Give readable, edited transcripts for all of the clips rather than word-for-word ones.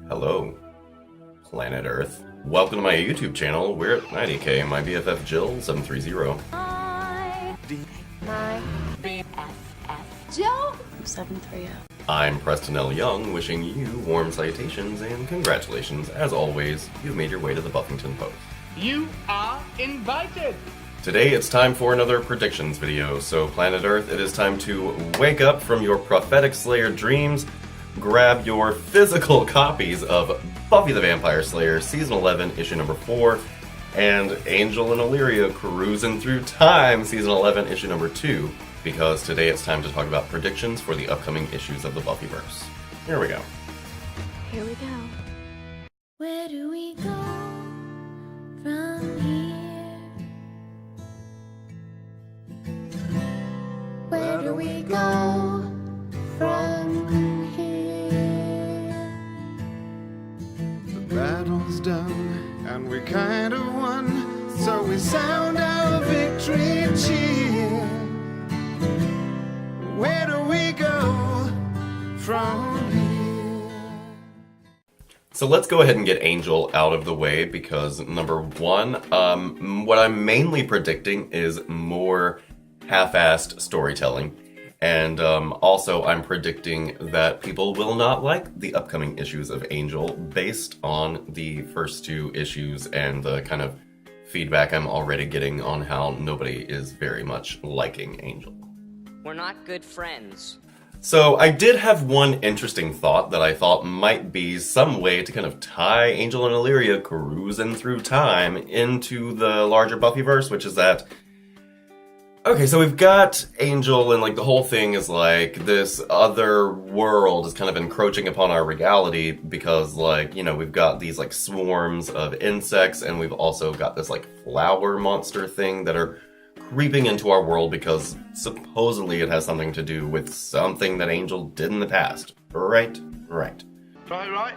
Hello, planet Earth. Welcome to my YouTube channel. We're at 90K. My BFF Jill 730. My BFF Jill 730. I'm Preston L. Young, wishing you warm salutations and congratulations. As always, you've made your way to the Buffington Post. You are invited! Today it's time for another predictions video, so planet Earth, it is time to wake up from your prophetic slayer dreams, grab your physical copies of Buffy the Vampire Slayer Season 11, Issue number 4, and Angel and Illyria Cruising Through Time Season 11, Issue number 2, because today it's time to talk about predictions for the upcoming issues of the Buffyverse. Here we go. Here we go. Where do we go from here? Where do we go from here? The battle's done and we kind of won, so we sound our victory cheer. Where do we go from here? So let's go ahead and get Angel out of the way because number one, what I'm mainly predicting is more half-assed storytelling. And also I'm predicting that people will not like the upcoming issues of Angel based on the first two issues and the kind of feedback I'm already getting on how nobody is very much liking Angel. We're not good friends. So I did have one interesting thought that I thought might be some way to kind of tie Angel and Illyria Cruising Through Time into the larger Buffyverse, which is that okay, so we've got Angel and like the whole thing is like this other world is kind of encroaching upon our reality because like, you know, we've got these like swarms of insects and we've also got this like flower monster thing that are creeping into our world because supposedly it has something to do with something that Angel did in the past. Right? Right. Right.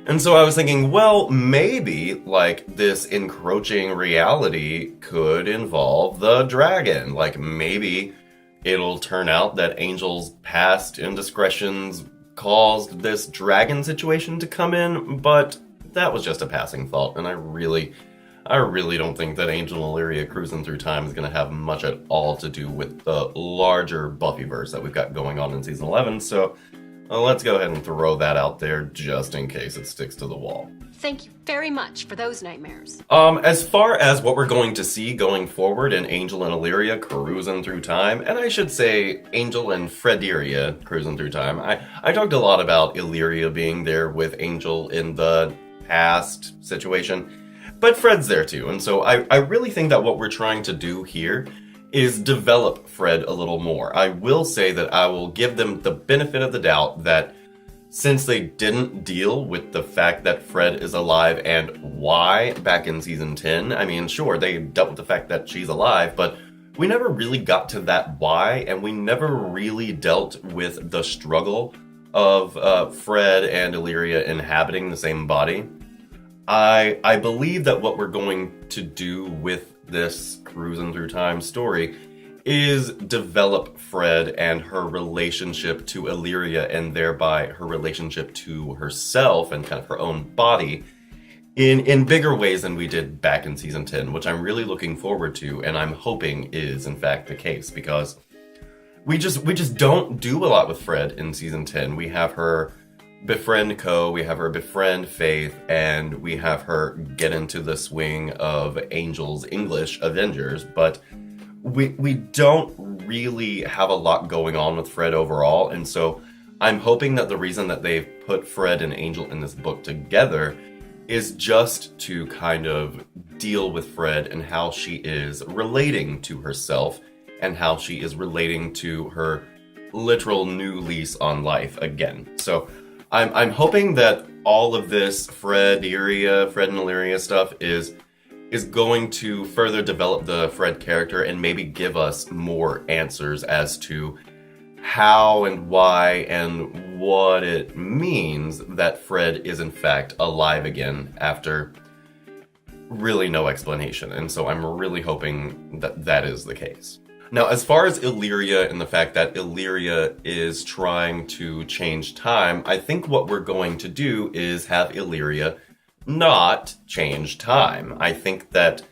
And so I was thinking, well, maybe, like, this encroaching reality could involve the dragon. Like, maybe it'll turn out that Angel's past indiscretions caused this dragon situation to come in, but that was just a passing thought, and I really don't think that Angel and Illyria Cruising Through Time is going to have much at all to do with the larger Buffyverse that we've got going on in Season 11, so let's go ahead and throw that out there just in case it sticks to the wall. Thank you very much for those nightmares. As far as what we're going to see going forward in Angel and Illyria Cruising Through Time, and I should say Angel and Frederia Cruising Through Time, I talked a lot about Illyria being there with Angel in the past situation, but Fred's there too, and so I really think that what we're trying to do here is develop Fred a little more. I will say that I will give them the benefit of the doubt that since they didn't deal with the fact that Fred is alive and why back in season 10, I mean, sure, they dealt with the fact that she's alive, but we never really got to that why, and we never really dealt with the struggle of Fred and Illyria inhabiting the same body. I believe that what we're going to do with this Cruising Through Time story is develop Fred and her relationship to Illyria and thereby her relationship to herself and kind of her own body in bigger ways than we did back in season 10, which I'm really looking forward to and I'm hoping is in fact the case because we just don't do a lot with Fred in season 10. We have her befriend Ko, we have her befriend Faith, and we have her get into the swing of Angel's English Avengers, but we don't really have a lot going on with Fred overall, and so I'm hoping that the reason that they've put Fred and Angel in this book together is just to kind of deal with Fred and how she is relating to herself and how she is relating to her literal new lease on life again. So I'm hoping that all of this Fred and Illyria stuff is going to further develop the Fred character and maybe give us more answers as to how and why and what it means that Fred is in fact alive again after really no explanation. And so I'm really hoping that that is the case. Now, as far as Illyria and the fact that Illyria is trying to change time, I think what we're going to do is have Illyria not change time. I think that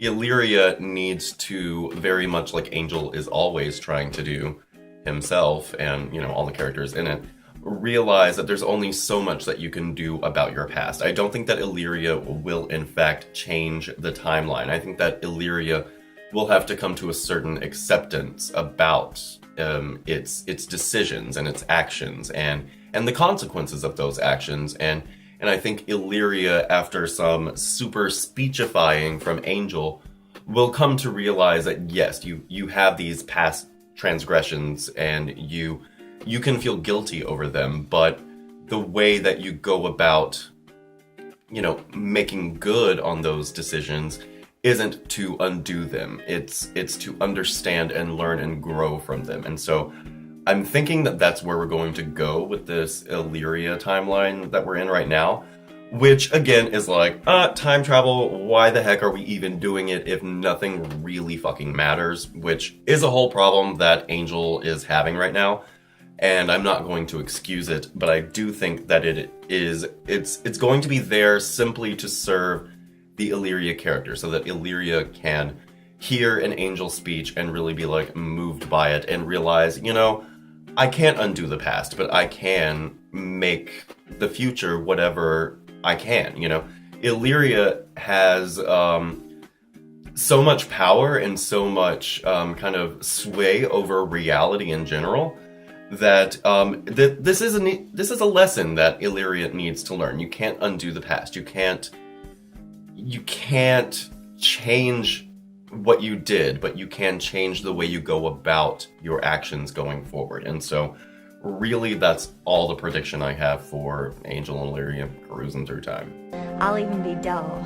Illyria needs to, very much like Angel is always trying to do himself, and, you know, all the characters in it, realize that there's only so much that you can do about your past. I don't think that Illyria will, in fact, change the timeline. I think that Illyria will have to come to a certain acceptance about its decisions and its actions and the consequences of those actions. And I think Illyria, after some super speechifying from Angel, will come to realize that yes, you have these past transgressions and you can feel guilty over them, but the way that you go about, you know, making good on those decisions isn't to undo them. It's to understand and learn and grow from them. And so I'm thinking that that's where we're going to go with this Illyria timeline that we're in right now, which again is like, time travel, why the heck are we even doing it if nothing really fucking matters, which is a whole problem that Angel is having right now. And I'm not going to excuse it, but I do think that it's going to be there simply to serve the Illyria character, so that Illyria can hear an Angel speech and really be like moved by it and realize, you know, I can't undo the past, but I can make the future whatever I can, you know. Illyria has so much power and so much kind of sway over reality in general that this is a lesson that Illyria needs to learn. You can't undo the past. You can't change what you did, but you can change the way you go about your actions going forward. And so really that's all the prediction I have for Angel and Illyria cruising through time. I'll even be dull,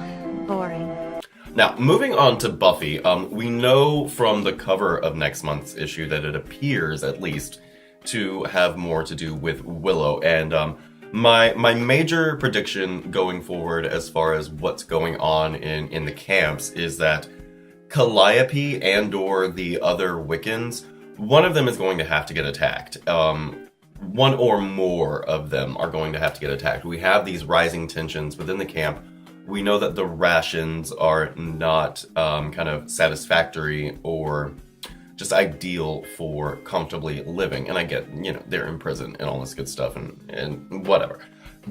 boring. Now, moving on to Buffy, we know from the cover of next month's issue that it appears, at least, to have more to do with Willow. And my major prediction going forward as far as what's going on in the camps is that Calliope and or the other Wiccans, one of them is going to have to get attacked. One or more of them are going to have to get attacked. We have these rising tensions within the camp. We know that the rations are not kind of satisfactory or just ideal for comfortably living. And I get, you know, they're in prison and all this good stuff and whatever.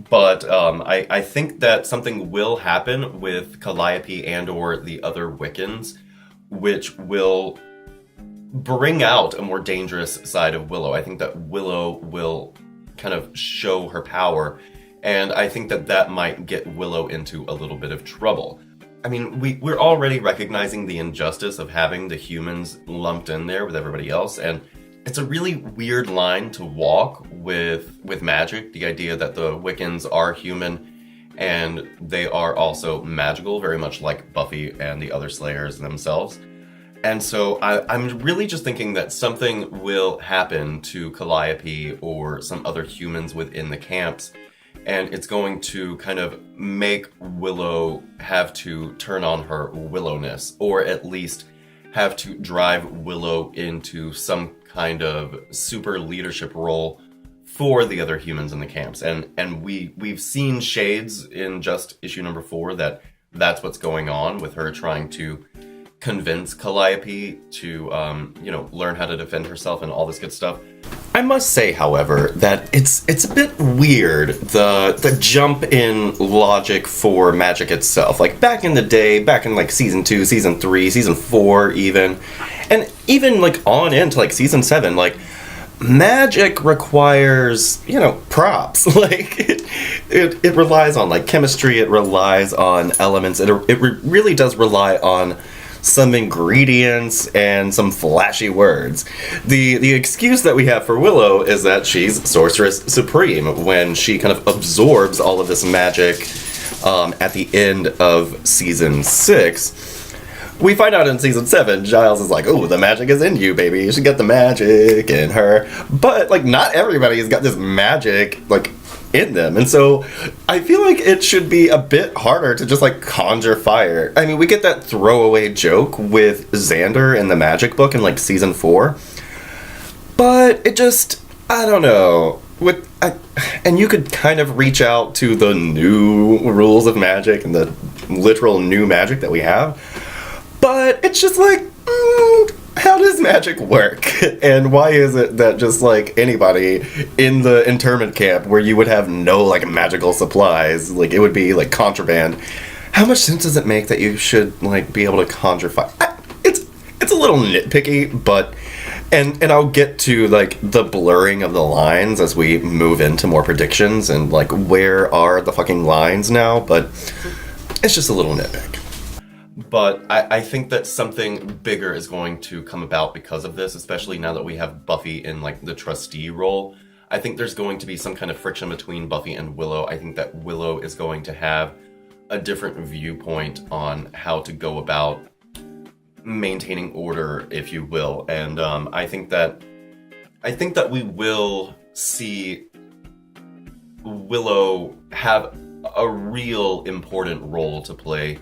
But I think that something will happen with Calliope and or the other Wiccans, which will bring out a more dangerous side of Willow. I think that Willow will kind of show her power, and I think that that might get Willow into a little bit of trouble. I mean, we're already recognizing the injustice of having the humans lumped in there with everybody else, and it's a really weird line to walk with magic, the idea that the Wiccans are human and they are also magical, very much like Buffy and the other Slayers themselves. And so I'm really just thinking that something will happen to Calliope or some other humans within the camps, and it's going to kind of make Willow have to turn on her willowness, or at least have to drive Willow into some kind of super leadership role for the other humans in the camps. And we've seen shades in just issue number 4 that that's what's going on with her trying to convince Calliope to, learn how to defend herself and all this good stuff. I must say, however, that it's a bit weird, the jump in logic for magic itself. Like, back in the day, back in, like, Season 2, Season 3, Season 4 even, and even, like, on into, like, Season 7, like, magic requires, props. Like, it relies on, like, chemistry, it relies on elements, it really does rely on some ingredients and some flashy words. The excuse that we have for Willow is that she's Sorceress Supreme when she kind of absorbs all of this magic at the end of Season 6. we find out in season 7, Giles is like, oh, the magic is in you, baby. You should get the magic in her. But, like, not everybody has got this magic, like, in them. And so I feel like it should be a bit harder to just, like, conjure fire. I mean, we get that throwaway joke with Xander in the magic book in, like, season 4. But it just, I don't know. And you could kind of reach out to the new rules of magic and the literal new magic that we have. But it's just like, how does magic work? And why is it that just like anybody in the internment camp where you would have no like magical supplies, like it would be like contraband, how much sense does it make that you should like be able to conjure fire? It's a little nitpicky, but and I'll get to like the blurring of the lines as we move into more predictions and like where are the fucking lines now, but it's just a little nitpick. But I think that something bigger is going to come about because of this, especially now that we have Buffy in like the trustee role. I think there's going to be some kind of friction between Buffy and Willow. I think that Willow is going to have a different viewpoint on how to go about maintaining order, if you will. And I think that we will see Willow have a real important role to play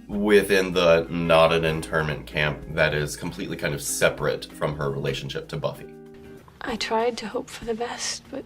within the not an internment camp that is completely kind of separate from her relationship to Buffy. I tried to hope for the best, but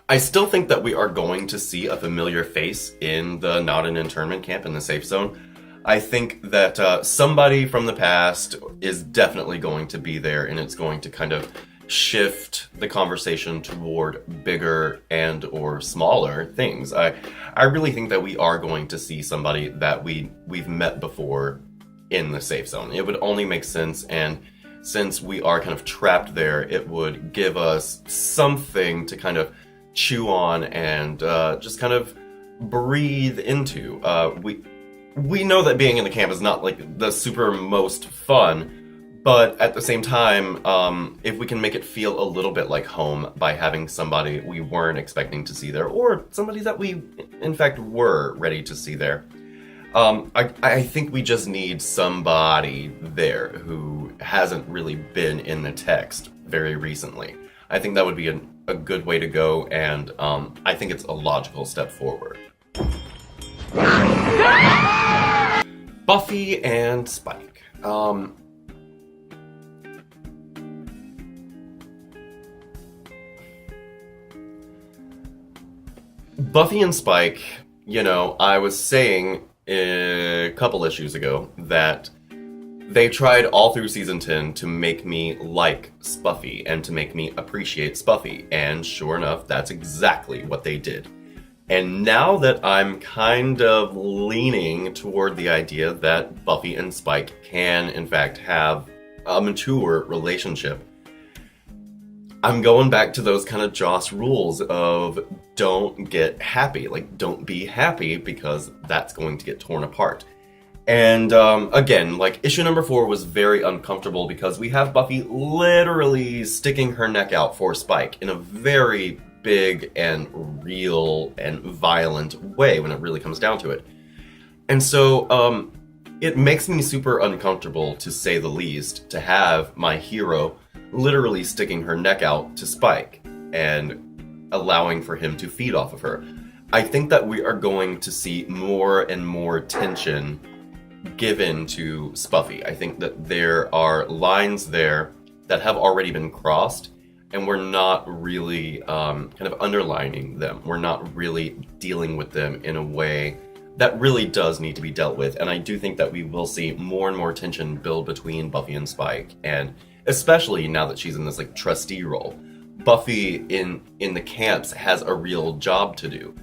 I still think that we are going to see a familiar face in the not an internment camp in the safe zone. I think that somebody from the past is definitely going to be there, and it's going to kind of shift the conversation toward bigger and or smaller things. I really think that we are going to see somebody that we've met before in the safe zone. It would only make sense, and since we are kind of trapped there, it would give us something to kind of chew on and just kind of breathe into. We know that being in the camp is not like the super most fun, but at the same time, if we can make it feel a little bit like home by having somebody we weren't expecting to see there, or somebody that we, in fact, were ready to see there, I think we just need somebody there who hasn't really been in the text very recently. I think that would be a good way to go, and I think it's a logical step forward. Buffy and Spike. Buffy and Spike, you know, I was saying a couple issues ago that they tried all through season 10 to make me like Spuffy and to make me appreciate Spuffy, and sure enough, that's exactly what they did. And now that I'm kind of leaning toward the idea that Buffy and Spike can, in fact, have a mature relationship, I'm going back to those kind of Joss rules of don't get happy. Like, don't be happy because that's going to get torn apart. And again, like, issue number 4 was very uncomfortable because we have Buffy literally sticking her neck out for Spike in a very big and real and violent way when it really comes down to it. And so it makes me super uncomfortable, to say the least, to have my hero literally sticking her neck out to Spike and allowing for him to feed off of her. I think that we are going to see more and more tension given to Spuffy. I think that there are lines there that have already been crossed, and we're not really kind of underlining them. We're not really dealing with them in a way that really does need to be dealt with. And I do think that we will see more and more tension build between Buffy and Spike, and especially now that she's in this like trustee role. Buffy in the camps has a real job to do.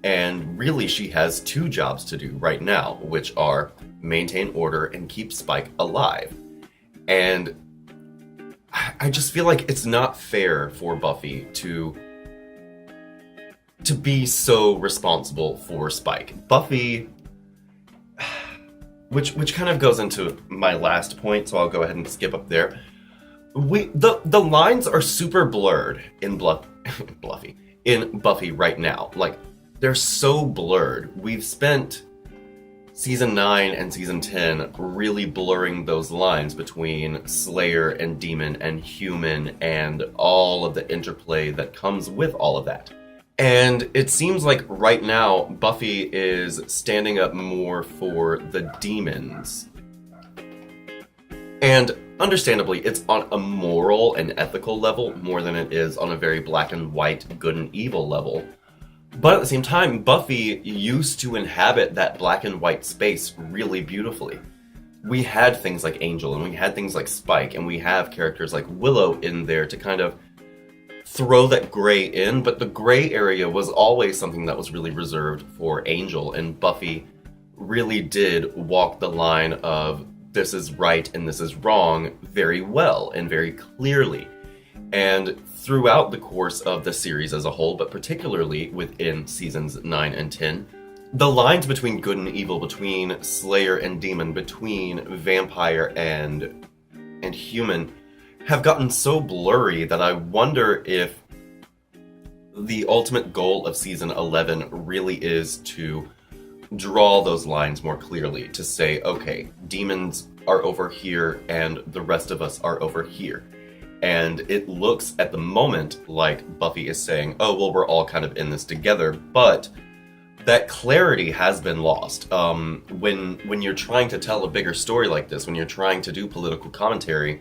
And really she has 2 jobs to do right now, which are maintain order and keep Spike alive. And I just feel like it's not fair for Buffy to be so responsible for Spike. Buffy, which kind of goes into my last point, so I'll go ahead and skip up there. The lines are super blurred in Buffy right now. Like, they're so blurred. We've spent Season 9 and Season 10 really blurring those lines between Slayer and Demon and Human and all of the interplay that comes with all of that. And it seems like right now Buffy is standing up more for the demons. And understandably, it's on a moral and ethical level more than it is on a very black and white, good and evil level. But at the same time, Buffy used to inhabit that black and white space really beautifully. We had things like Angel, and we had things like Spike, and we have characters like Willow in there to kind of throw that gray in, but the gray area was always something that was really reserved for Angel, and Buffy really did walk the line of this is right and this is wrong very well and very clearly. And throughout the course of the series as a whole, but particularly within seasons 9 and 10, the lines between good and evil, between Slayer and Demon, between vampire and human, have gotten so blurry that I wonder if the ultimate goal of season 11 really is to draw those lines more clearly, to say, okay, demons are over here and the rest of us are over here. And it looks at the moment like Buffy is saying, oh, well, we're all kind of in this together, but that clarity has been lost. When you're trying to tell a bigger story like this, when you're trying to do political commentary,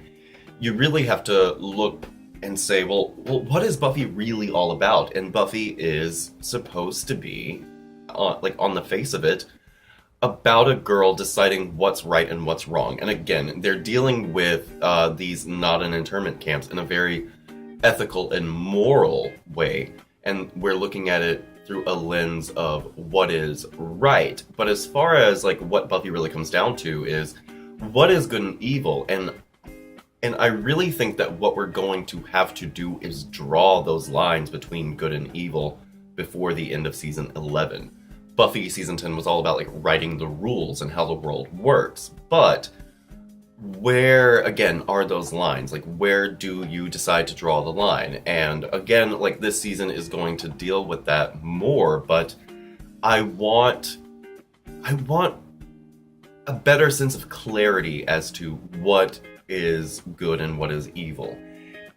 you really have to look and say, well, what is Buffy really all about? And Buffy is supposed to be, on the face of it, about a girl deciding what's right and what's wrong. And again, they're dealing with these not in internment camps in a very ethical and moral way. And we're looking at it through a lens of what is right. But as far as like what Buffy really comes down to is what is good and evil. And I really think that what we're going to have to do is draw those lines between good and evil before the end of season 11. Buffy season 10 was all about like writing the rules and how the world works, but where again are those lines? Like where do you decide to draw the line? And again, like this season is going to deal with that more, but I want a better sense of clarity as to what is good and what is evil.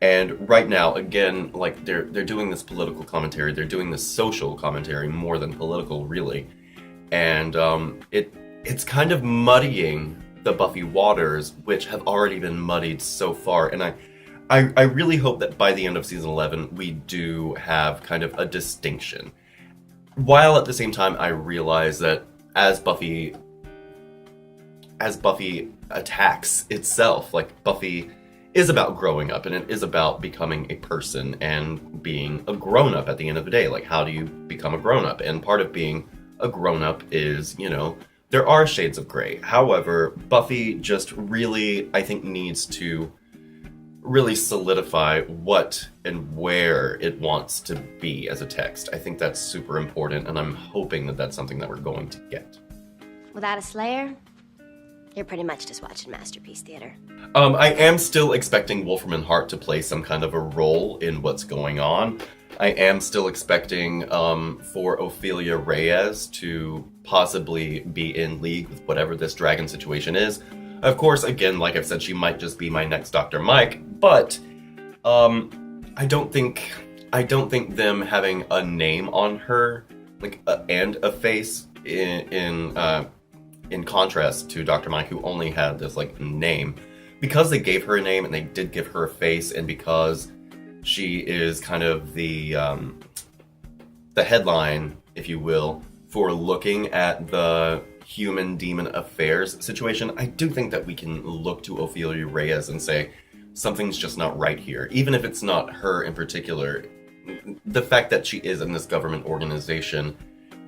And right now, again, like they're doing this political commentary, they're doing this social commentary more than political, really. And it's kind of muddying the Buffy waters, which have already been muddied so far. And I really hope that by the end of season 11, we do have kind of a distinction. While at the same time, I realize that as Buffy attacks itself, like Buffy is about growing up, and it is about becoming a person and being a grown-up at the end of the day. Like, how do you become a grown-up? And part of being a grown-up is, there are shades of gray. However, Buffy just really, I think, needs to really solidify what and where it wants to be as a text. I think that's super important, and I'm hoping that that's something that we're going to get. Without a Slayer, you're pretty much just watching Masterpiece Theater. I am still expecting Wolfram and Hart to play some kind of a role in what's going on. I am still expecting for Ophelia Reyes to possibly be in league with whatever this dragon situation is. Of course, again, like I've said, she might just be my next Dr. Mike, but I don't think them having a name on her, like and a face in contrast to Dr. Mike, who only had this like name, because they gave her a name and they did give her a face, and because she is kind of the headline, if you will, for looking at the human-demon affairs situation, I do think that we can look to Ophelia Reyes and say, something's just not right here. Even if it's not her in particular, the fact that she is in this government organization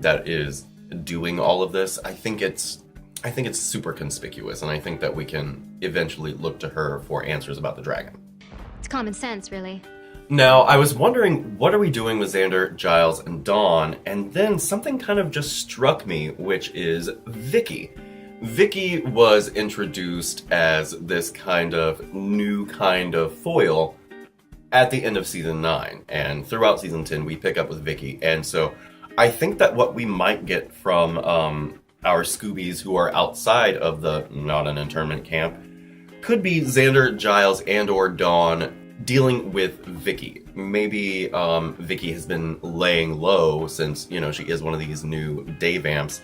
that is doing all of this, I think it's super conspicuous, and I think that we can eventually look to her for answers about the dragon. It's common sense, really. Now, I was wondering, what are we doing with Xander, Giles, and Dawn? And then something kind of just struck me, which is Vicky. Vicky was introduced as this kind of new kind of foil at the end of season 9. And throughout season 10, we pick up with Vicky. And so I think that what we might get from our Scoobies who are outside of the not an internment camp could be Xander, Giles, and or Dawn dealing with Vicky. Maybe Vicky has been laying low since, you know, she is one of these new day vamps.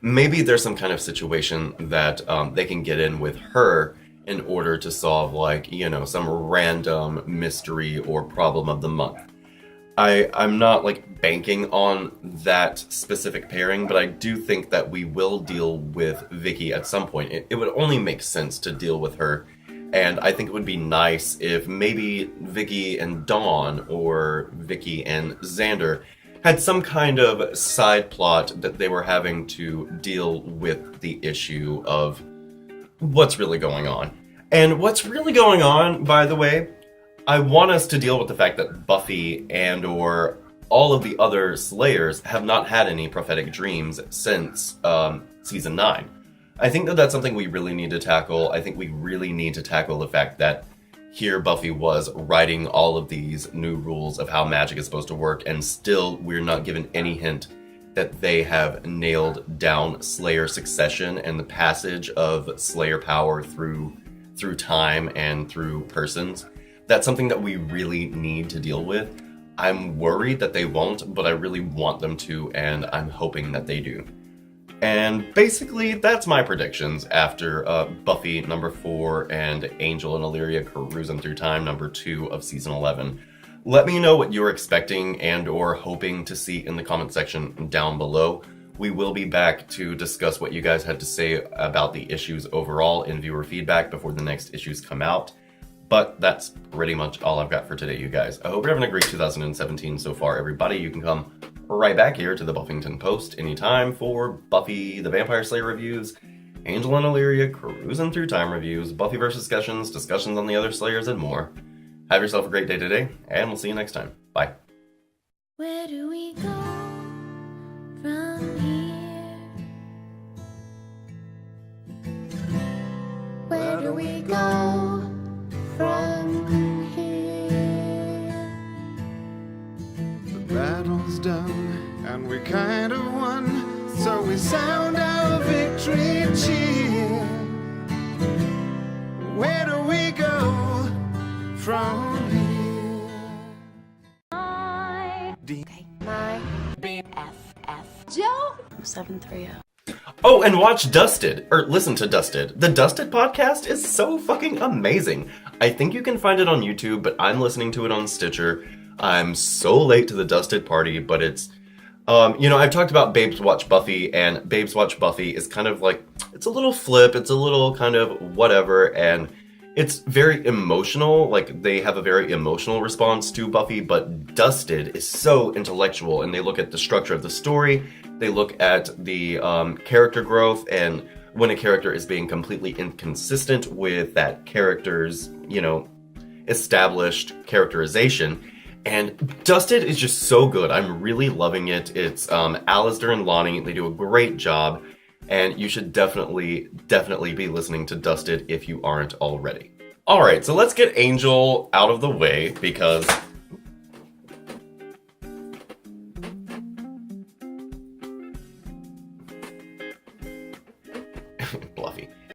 Maybe there's some kind of situation that they can get in with her in order to solve, like, you know, some random mystery or problem of the month. I'm not like banking on that specific pairing, but I do think that we will deal with Vicky at some point. It would only make sense to deal with her, and I think it would be nice if maybe Vicky and Dawn or Vicky and Xander had some kind of side plot that they were having to deal with the issue of what's really going on. And what's really going on, by the way, I want us to deal with the fact that Buffy and or all of the other Slayers have not had any prophetic dreams since season 9. I think that that's something we really need to tackle. I think we really need to tackle the fact that here Buffy was writing all of these new rules of how magic is supposed to work, and still we're not given any hint that they have nailed down Slayer succession and the passage of Slayer power through time and through persons. That's something that we really need to deal with. I'm worried that they won't, but I really want them to, and I'm hoping that they do. And basically, that's my predictions after Buffy number 4 and Angel and Illyria Cruising Through Time number 2 of season 11. Let me know what you're expecting and or hoping to see in the comment section down below. We will be back to discuss what you guys had to say about the issues overall in viewer feedback before the next issues come out. But that's pretty much all I've got for today, you guys. I hope you're having a great 2017 so far, everybody. You can come right back here to the Buffington Post anytime for Buffy the Vampire Slayer reviews, Angel and Illyria Cruising Through Time reviews, Buffy vs. discussions, discussions on the other Slayers, and more. Have yourself a great day today, and we'll see you next time. Bye. Where do we go from here? Where do we go from here? The battle's done and we kind of won, so we sound our victory cheer. Where do we go from here? Joe? 730. Oh, and watch Dusted, or listen to Dusted. The Dusted podcast is so fucking amazing. I think you can find it on YouTube, but I'm listening to it on Stitcher. I'm so late to the Dusted party, but it's, you know, I've talked about Babes Watch Buffy, and Babes Watch Buffy is kind of like, it's a little flip, it's a little kind of whatever, and it's very emotional. Like, they have a very emotional response to Buffy, but Dusted is so intellectual, and they look at the structure of the story, they look at the character growth, and when a character is being completely inconsistent with that character's, you know, established characterization. And Dusted is just so good. I'm really loving it. It's Alistair and Lonnie. They do a great job. And you should definitely be listening to Dusted if you aren't already. Alright, so let's get Angel out of the way because... Buffy.